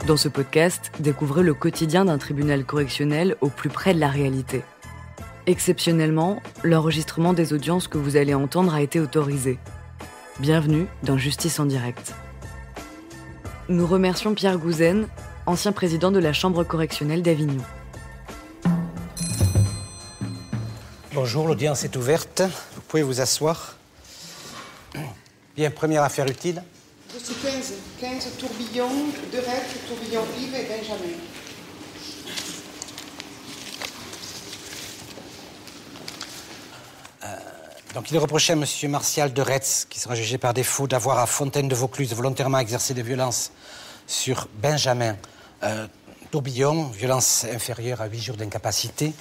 Dans ce podcast, découvrez le quotidien d'un tribunal correctionnel au plus près de la réalité. Exceptionnellement, l'enregistrement des audiences que vous allez entendre a été autorisé. Bienvenue dans Justice en direct. Nous remercions Pierre Gouzen, ancien président de la Chambre correctionnelle d'Avignon. Bonjour, l'audience est ouverte. Vous pouvez vous asseoir. Bien, première affaire utile. Dossier 15 tourbillon, de Retz, tourbillon Yves et Benjamin. Donc il est reproché à M. Martial de Retz, qui sera jugé par défaut, d'avoir à Fontaine-de-Vaucluse volontairement exercé des violences sur Benjamin Tourbillon, violence inférieure à 8 jours d'incapacité.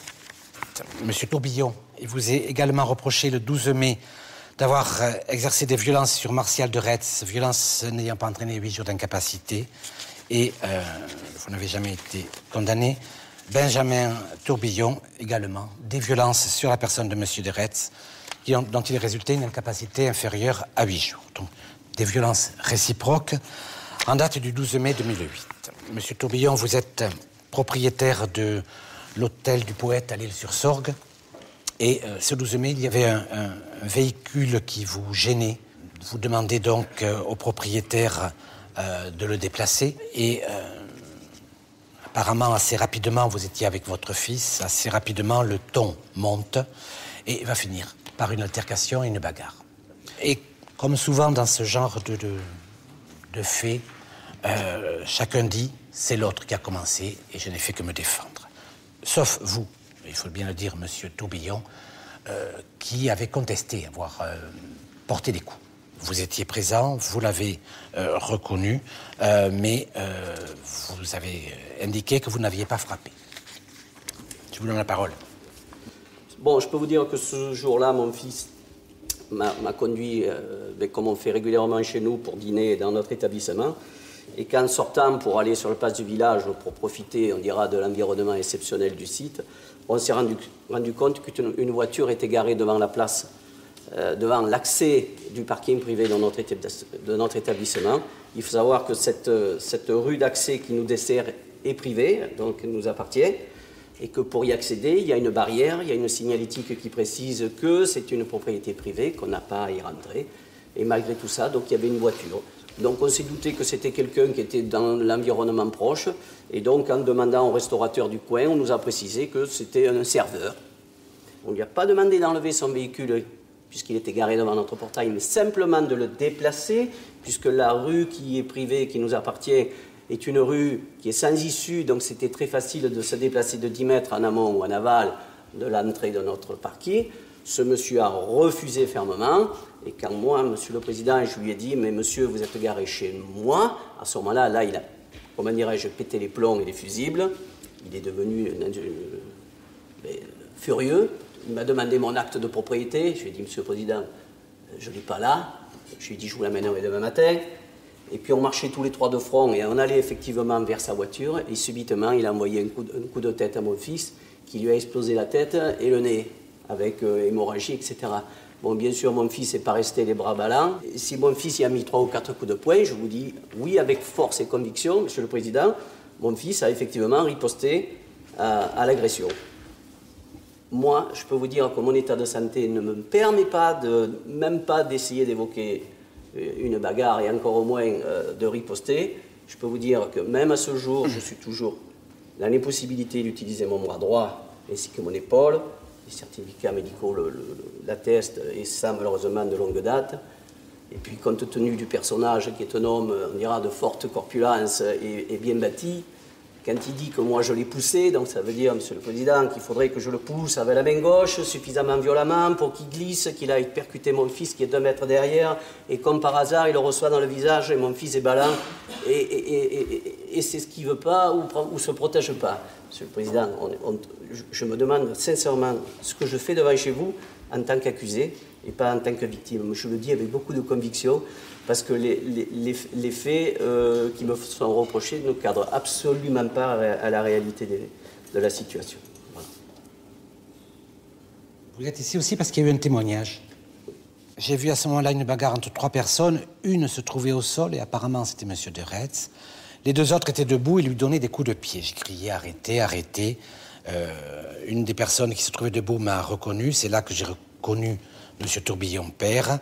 M. Tourbillon, il vous est également reproché le 12 mai d'avoir exercé des violences sur Martial de Retz, violences n'ayant pas entraîné 8 jours d'incapacité, et vous n'avez jamais été condamné. Benjamin Tourbillon, également, des violences sur la personne de M. de Retz, dont il est résulté une incapacité inférieure à 8 jours. Donc, des violences réciproques en date du 12 mai 2008. Monsieur Tourbillon, vous êtes propriétaire de l'hôtel du Poète à l'Île-sur-Sorgue. Et ce 12 mai, il y avait un véhicule qui vous gênait. Vous demandez donc au propriétaire de le déplacer. Et apparemment, assez rapidement, vous étiez avec votre fils. Assez rapidement, le ton monte et va finir par une altercation et une bagarre. Et comme souvent dans ce genre de faits, chacun dit « c'est l'autre qui a commencé et je n'ai fait que me défendre ». Sauf vous, il faut bien le dire, monsieur Tourbillon, qui avait contesté avoir porté des coups. Vous étiez présent, vous l'avez reconnu, mais vous avez indiqué que vous n'aviez pas frappé. Je vous donne la parole. Bon, je peux vous dire que ce jour-là, mon fils m'a conduit, comme on fait régulièrement chez nous, pour dîner dans notre établissement. Et qu'en sortant pour aller sur le place du village, pour profiter, on dira, de l'environnement exceptionnel du site, on s'est rendu compte qu'une voiture était garée devant la place, devant l'accès du parking privé de notre établissement. Il faut savoir que cette rue d'accès qui nous dessert est privée, donc nous appartient, et que pour y accéder, il y a une barrière, il y a une signalétique qui précise que c'est une propriété privée, qu'on n'a pas à y rentrer. Et malgré tout ça, donc il y avait une voiture. Donc on s'est douté que c'était quelqu'un qui était dans l'environnement proche. Et donc en demandant au restaurateur du coin, on nous a précisé que c'était un serveur. On ne lui a pas demandé d'enlever son véhicule puisqu'il était garé devant notre portail, mais simplement de le déplacer, puisque la rue qui est privée, qui nous appartient, est une rue qui est sans issue, donc c'était très facile de se déplacer de 10 mètres en amont ou en aval de l'entrée de notre parking. Ce monsieur a refusé fermement, et quand moi, monsieur le président, je lui ai dit « mais monsieur, vous êtes garé chez moi », à ce moment-là, là, il a, comment dirais-je, pété les plombs et les fusibles. Il est devenu furieux. Il m'a demandé mon acte de propriété. Je lui ai dit « monsieur le président, je ne l'ai pas là ». Je lui ai dit « je vous l'amènerai demain matin ». Et puis on marchait tous les trois de front et on allait effectivement vers sa voiture. Et subitement, il a envoyé un coup de tête à mon fils qui lui a explosé la tête et le nez, avec hémorragie, etc. Bon, bien sûr, mon fils n'est pas resté les bras ballants. Et si mon fils y a mis 3 ou 4 coups de poing, je vous dis oui, avec force et conviction, monsieur le président, mon fils a effectivement riposté à l'agression. Moi, je peux vous dire que mon état de santé ne me permet pas même pas d'essayer d'évoquer une bagarre et encore au moins de riposter. Je peux vous dire que même à ce jour, je suis toujours dans l'impossibilité d'utiliser mon bras droit ainsi que mon épaule. Les certificats médicaux l'attestent, et ça malheureusement de longue date. Et puis compte tenu du personnage qui est un homme, on dira, de forte corpulence et bien bâti, quand il dit que moi je l'ai poussé, donc ça veut dire, monsieur le président, qu'il faudrait que je le pousse avec la main gauche suffisamment violemment pour qu'il glisse, qu'il aille percuter mon fils qui est 2 mètres derrière, et comme par hasard il le reçoit dans le visage et mon fils est ballant, et c'est ce qu'il ne veut pas ou se protège pas. Monsieur le président, je me demande sincèrement ce que je fais devant chez vous en tant qu'accusé et pas en tant que victime. Je le dis avec beaucoup de conviction parce que les faits qui me sont reprochés ne cadrent absolument pas à la réalité de la situation. Voilà. Vous êtes ici aussi parce qu'il y a eu un témoignage. J'ai vu à ce moment-là une bagarre entre 3 personnes. Une se trouvait au sol et apparemment c'était M. de Retz. Les deux autres étaient debout et lui donnaient des coups de pied. J'ai crié « Arrêtez, arrêtez ». Une des personnes qui se trouvait debout m'a reconnu. C'est là que j'ai reconnu M. Tourbillon père.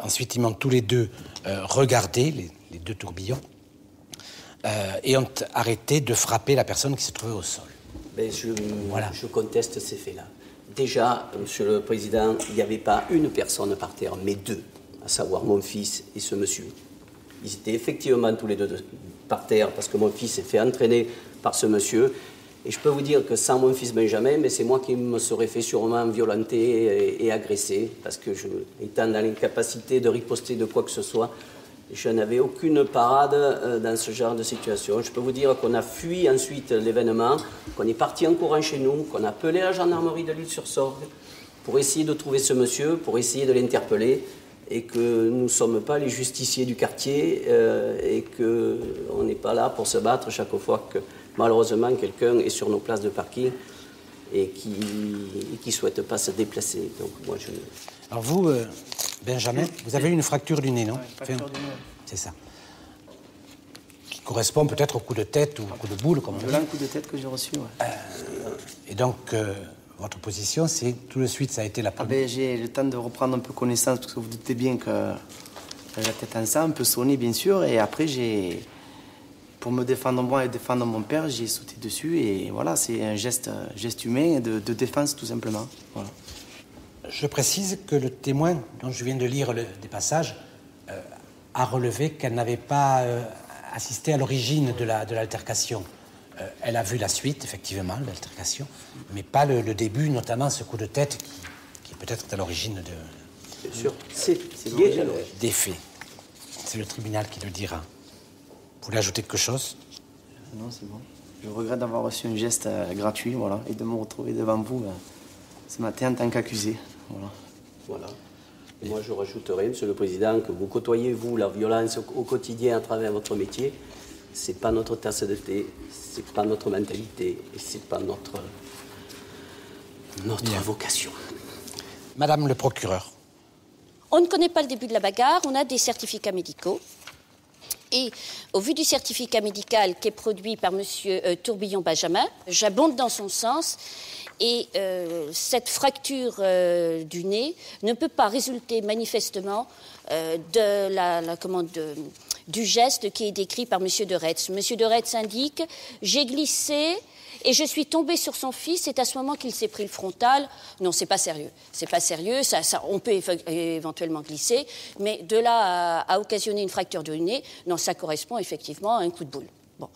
Ensuite, ils m'ont tous les deux regardé, les deux tourbillons, et ont arrêté de frapper la personne qui se trouvait au sol. Ben, je conteste ces faits-là. Déjà, Monsieur le Président, il n'y avait pas une personne par terre, mais deux, à savoir mon fils et ce monsieur. Ils étaient effectivement tous les deux par terre, parce que mon fils s'est fait entraîner par ce monsieur. Et je peux vous dire que sans mon fils Benjamin, mais c'est moi qui me serais fait sûrement violenter et agresser, parce que étant dans l'incapacité de riposter de quoi que ce soit, je n'avais aucune parade dans ce genre de situation. Je peux vous dire qu'on a fui ensuite l'événement, qu'on est parti en courant chez nous, qu'on a appelé la gendarmerie de l'Île-sur-Sorgue pour essayer de trouver ce monsieur, pour essayer de l'interpeller, et que nous ne sommes pas les justiciers du quartier, et qu'on n'est pas là pour se battre chaque fois que malheureusement quelqu'un est sur nos places de parking et qui ne souhaite pas se déplacer. Donc moi je... Alors vous, Benjamin, vous avez eu une fracture du nez, non? Oui, fracture du nez. C'est ça. Qui correspond peut-être au coup de tête ou au coup de boule, comme on dit. Un coup de tête que j'ai reçu, ouais. Et donc, votre position, c'est tout de suite, ça a été la première. J'ai le temps de reprendre un peu connaissance, parce que vous doutez bien que la tête en sang, un peu sonné, bien sûr, et après, pour me défendre moi et défendre mon père, j'ai sauté dessus, et voilà, c'est un geste humain de défense, tout simplement. Voilà. Je précise que le témoin, dont je viens de lire des passages, a relevé qu'elle n'avait pas assisté à l'origine de l'altercation. Elle a vu la suite, effectivement, de l'altercation, mais pas le début, notamment ce coup de tête qui est peut-être à l'origine Bien sûr, c'est lié des faits. C'est le tribunal qui le dira. Vous voulez ajouter quelque chose? Non, c'est bon. Je regrette d'avoir reçu un geste gratuit, voilà, et de me retrouver devant vous ce matin en tant qu'accusé. Voilà. Et moi, je rajouterai, Monsieur le Président, que vous côtoyez, vous, la violence au quotidien à travers votre métier. C'est pas notre tasse de thé, c'est pas notre mentalité, et c'est pas notre vocation. Madame le procureur. On ne connaît pas le début de la bagarre, on a des certificats médicaux. Et au vu du certificat médical qui est produit par M. Tourbillon Benjamin, j'abonde dans son sens. Et cette fracture du nez ne peut pas résulter manifestement du geste qui est décrit par M. de Retz. M. de Retz indique « J'ai glissé et je suis tombée sur son fils, c'est à ce moment qu'il s'est pris le frontal. » Non, c'est pas sérieux. C'est pas sérieux, on peut éventuellement glisser, mais de là à occasionner une fracture du nez, non, ça correspond effectivement à un coup de boule. Bon.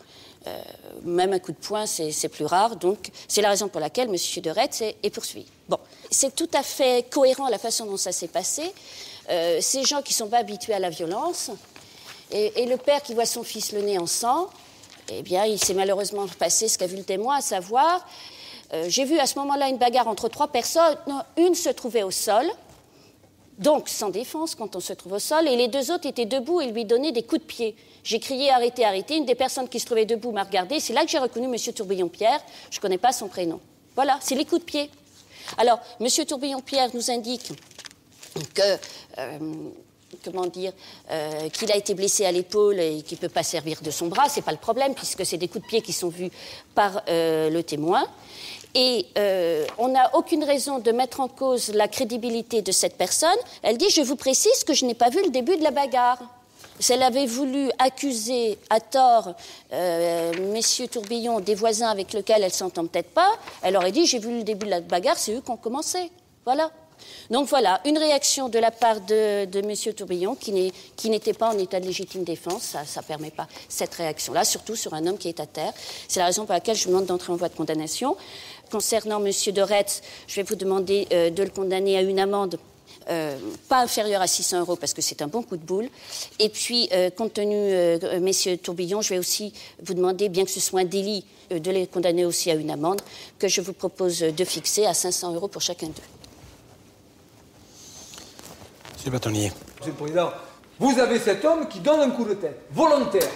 Même un coup de poing, c'est plus rare. Donc, c'est la raison pour laquelle M. de Retz est poursuivi. Bon, c'est tout à fait cohérent la façon dont ça s'est passé. Ces gens qui ne sont pas habitués à la violence, et le père qui voit son fils le nez en sang, eh bien, il s'est malheureusement passé ce qu'a vu le témoin, à savoir, j'ai vu à ce moment-là une bagarre entre trois personnes. Une se trouvait au sol, donc sans défense quand on se trouve au sol, et les deux autres étaient debout et lui donnaient des coups de pied. J'ai crié « Arrêtez, arrêtez ». Une des personnes qui se trouvait debout m'a regardé. C'est là que j'ai reconnu M. Tourbillon-Pierre. Je ne connais pas son prénom. Voilà, c'est les coups de pied. Alors, M. Tourbillon-Pierre nous indique que, qu'il a été blessé à l'épaule et qu'il ne peut pas servir de son bras. Ce n'est pas le problème, puisque c'est des coups de pied qui sont vus par le témoin. Et on n'a aucune raison de mettre en cause la crédibilité de cette personne. Elle dit « Je vous précise que je n'ai pas vu le début de la bagarre ». Si elle avait voulu accuser à tort messieurs Tourbillon des voisins avec lesquels elle ne s'entend peut-être pas, elle aurait dit « J'ai vu le début de la bagarre, c'est eux qui ont commencé ». Voilà. Donc voilà, une réaction de la part de messieurs Tourbillon qui n'était pas en état de légitime défense. Ça ne permet pas cette réaction-là, surtout sur un homme qui est à terre. C'est la raison pour laquelle je vous demande d'entrer en voie de condamnation. Concernant monsieur de Retz, je vais vous demander de le condamner à une amende pas inférieur à 600 € parce que c'est un bon coup de boule. Et puis, compte tenu, messieurs Tourbillon, je vais aussi vous demander, bien que ce soit un délit, de les condamner aussi à une amende que je vous propose de fixer à 500 € pour chacun d'eux. Monsieur le bâtonnier. Monsieur le Président, vous avez cet homme qui donne un coup de tête, volontaire.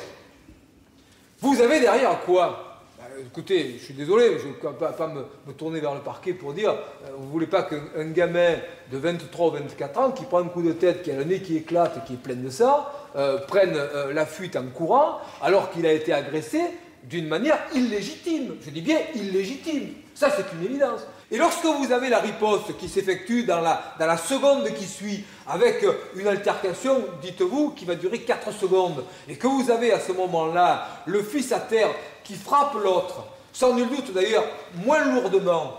Vous avez derrière quoi? écoutez, je suis désolé, je ne peux pas me tourner vers le parquet pour dire vous ne voulez pas qu'un gamin de 23 ou 24 ans qui prend un coup de tête, qui a le nez qui éclate, qui est plein de sang, prenne la fuite en courant alors qu'il a été agressé d'une manière illégitime. Je dis bien illégitime. Ça, c'est une évidence. Et lorsque vous avez la riposte qui s'effectue dans la seconde qui suit, avec une altercation, dites-vous, qui va durer 4 secondes, et que vous avez à ce moment-là le fils à terre qui frappe l'autre, sans nul doute d'ailleurs moins lourdement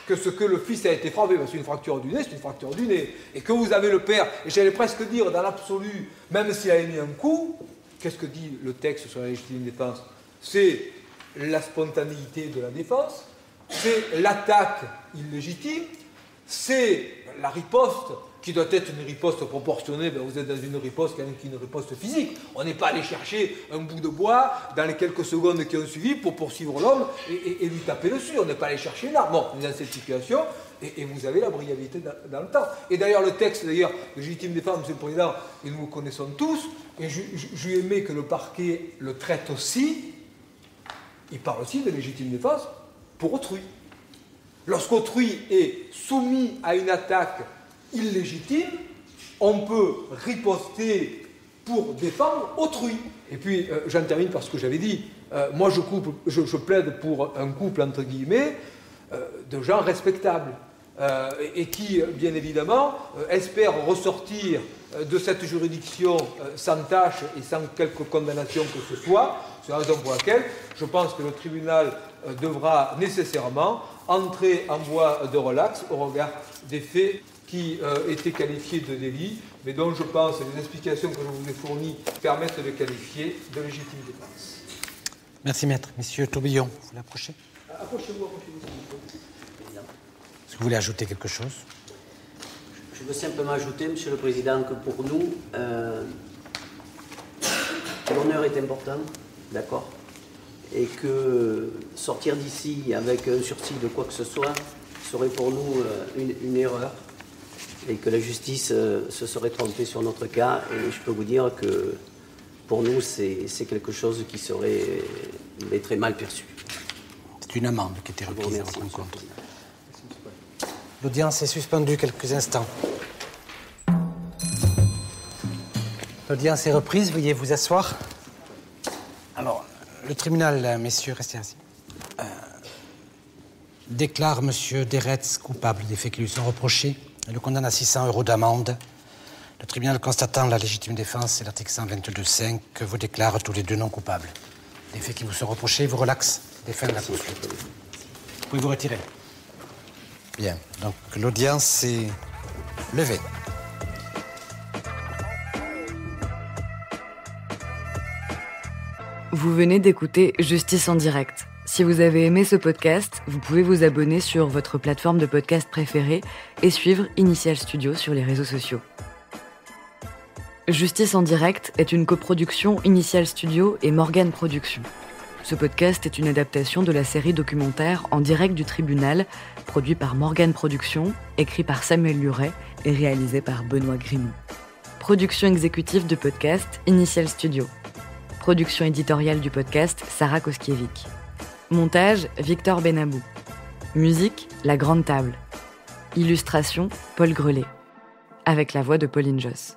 que ce que le fils a été frappé, parce qu'une fracture du nez, c'est une fracture du nez, et que vous avez le père, et j'allais presque dire dans l'absolu, même s'il a mis un coup, qu'est-ce que dit le texte sur la légitime défense? C'est la spontanéité de la défense, c'est l'attaque illégitime, c'est la riposte qui doit être une riposte proportionnée. Ben vous êtes dans une riposte qui est une riposte physique. On n'est pas allé chercher un bout de bois dans les quelques secondes qui ont suivi pour poursuivre l'homme et lui taper dessus. On n'est pas allé chercher une arme. Bon, on est dans cette situation et vous avez la brièveté dans le temps. Et d'ailleurs, le texte de légitime défense, M. le Président, et nous le connaissons tous, et je aimais que le parquet le traite aussi. Il parle aussi de légitime défense pour autrui. Lorsqu'autrui est soumis à une attaque illégitime, on peut riposter pour défendre autrui. Et puis, j'en termine par ce que j'avais dit. Moi, je plaide pour un couple, entre guillemets, de gens respectables. Et qui, bien évidemment, espèrent ressortir de cette juridiction sans tâche et sans quelque condamnation que ce soit. C'est la raison pour laquelle je pense que le tribunal devra nécessairement entrer en voie de relax au regard des faits qui étaient qualifiés de délit, mais dont je pense que les explications que je vous ai fournies permettent de qualifier de légitime défense. Merci, maître. Monsieur Tourbillon, vous voulez approcher? Approchez-vous. Est-ce que vous voulez ajouter quelque chose? Je veux simplement ajouter, Monsieur le Président, que pour nous, l'honneur est important, d'accord, et que sortir d'ici avec un sursis de quoi que ce soit serait pour nous une erreur, et que la justice se serait trompée sur notre cas. Et je peux vous dire que pour nous, c'est quelque chose qui serait très mal perçu. C'est une amende qui était requise à votre compte. L'audience est suspendue quelques instants. L'audience est reprise, veuillez vous asseoir. Alors, le tribunal, messieurs, restez assis, déclare M. Deretz coupable des faits qui lui sont reprochés et le condamne à 600 € d'amende. Le tribunal, constatant la légitime défense et l'article 122.5, vous déclare tous les deux non coupables. Les faits qui vous sont reprochés vous relaxent des fins de la poursuite. Vous pouvez vous retirer. Bien, donc l'audience est levée. Vous venez d'écouter Justice en direct. Si vous avez aimé ce podcast, vous pouvez vous abonner sur votre plateforme de podcast préférée et suivre Initial Studio sur les réseaux sociaux. Justice en direct est une coproduction Initial Studio et Morgane Productions. Ce podcast est une adaptation de la série documentaire En direct du tribunal, produit par Morgane Productions, écrit par Samuel Luret et réalisé par Benoît Grimont. Production exécutive du podcast Initial Studio. Production éditoriale du podcast Sarah Koskiewicz. Montage Victor Benabou. Musique La Grande Table. Illustration Paul Grelet. Avec la voix de Pauline Josse.